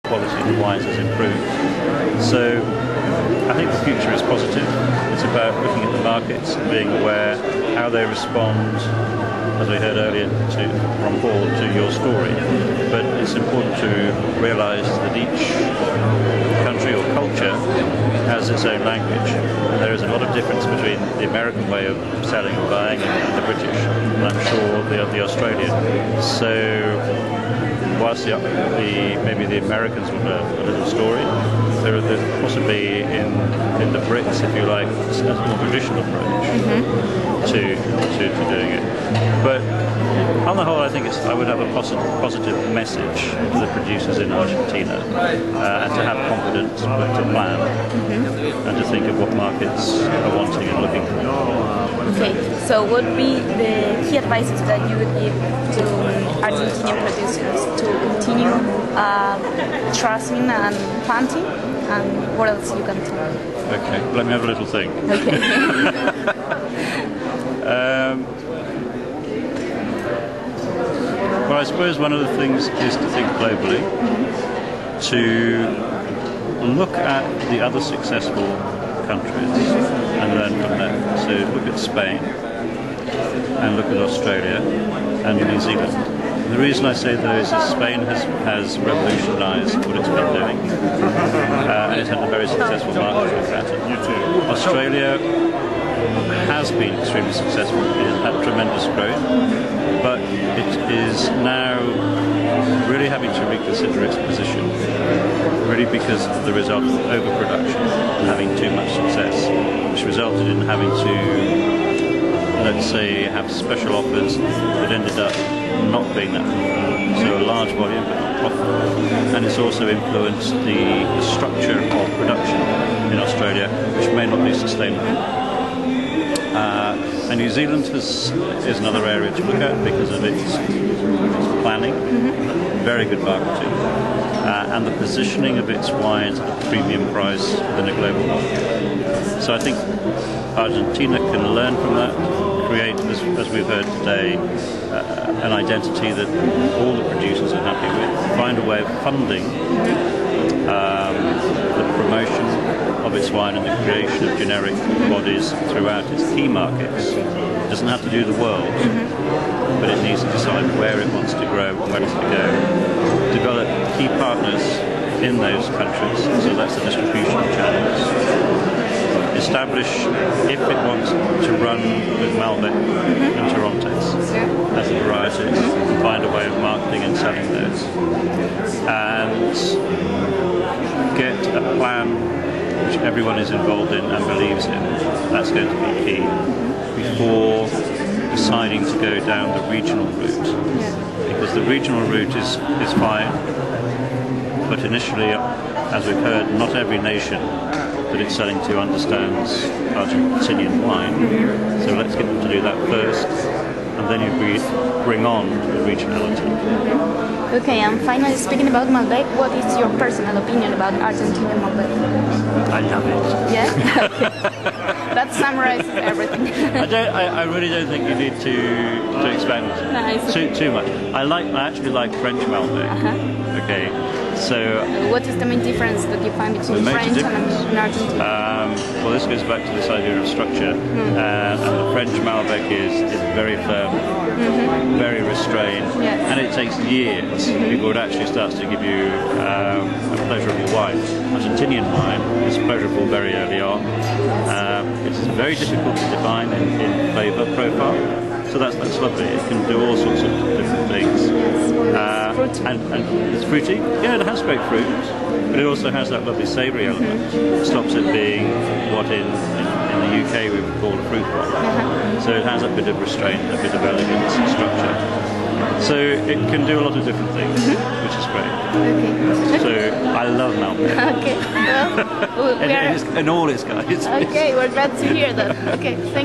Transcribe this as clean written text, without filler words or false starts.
quality of the wines has improved. So I think the future is positive. It's about looking at the markets and being aware how they respond, as we heard earlier from Paul, to your story. But it's important to realise that each country or culture has its own language. And there is a lot of difference between the American way of selling and buying and the British, and I'm sure the Australian. So whilst maybe the Americans want a little story, there's possibly in the Brits, if you like, a more traditional approach to doing it. But on the whole, I think I would have a positive message to the producers in Argentina, and to have confidence, but to plan and to think of what markets are wanting and looking for. Okay, so what would be the key advices that you would give to Argentinian producers to continue trusting and planting, and what else you can tell? Okay, let me have a little think. Okay. Well, I suppose one of the things is to think globally, to look at the other successful countries and learn from them. So look at Spain and look at Australia and New Zealand. And the reason I say those is Spain has revolutionised what it's been doing, and it's had a very successful market with that. Australia has been extremely successful. It has had tremendous growth, but it is now really having to reconsider its position, really because of the result of overproduction and having too much success, which resulted in having to, let's say, have special offers that ended up not being that profitable. So a large volume but not profitable. And it's also influenced the structure of production in Australia, which may not be sustainable. And New Zealand is another area to look at because of its planning, very good marketing, and the positioning of its wines at a premium price within a global market. So I think Argentina can learn from that, create, as we've heard today, an identity that all the producers are happy with, find a way of funding the promotion of its wine and the creation of generic bodies throughout its key markets. It doesn't have to do the world, but it needs to decide where it wants to grow and where it's to go. Develop key partners in those countries, so that's the distribution channels. Establish, if it wants to run with Malbec and Torontes as the varieties, find a way of marketing and selling those. And get a plan which everyone is involved in and believes in. That's going to be key before deciding to go down the regional route. Because the regional route is fine, but initially, as we've heard, not every nation that it's selling to understands Argentinian wine. So let's get them to do that first, and then you bring on the regionality. Okay, and finally, speaking about Malbec, what is your personal opinion about Argentinian Malbec? I love it. Yeah? Okay. That summarizes everything. I really don't think you need to expand too much. I actually like French Malbec. Okay, so what is the main difference that you find between French and Argentine? Well, this goes back to this idea of structure, and the French Malbec is very firm, very restrained, and it takes years before it actually starts to give you a pleasurable wine. Argentinian wine is pleasurable very early on. It's very difficult to define in flavour profile, so that's lovely. It can do all sorts of different things. And it's fruity. Yeah, it has great fruit, but it also has that lovely savoury element. It stops it being what in the UK we would call a fruit wine. So it has a bit of restraint, a bit of elegance and structure. So it can do a lot of different things, which is great. Okay. So I love Malbec. Okay. Well, and all its guys. Okay, we're glad to hear that. Okay. Thank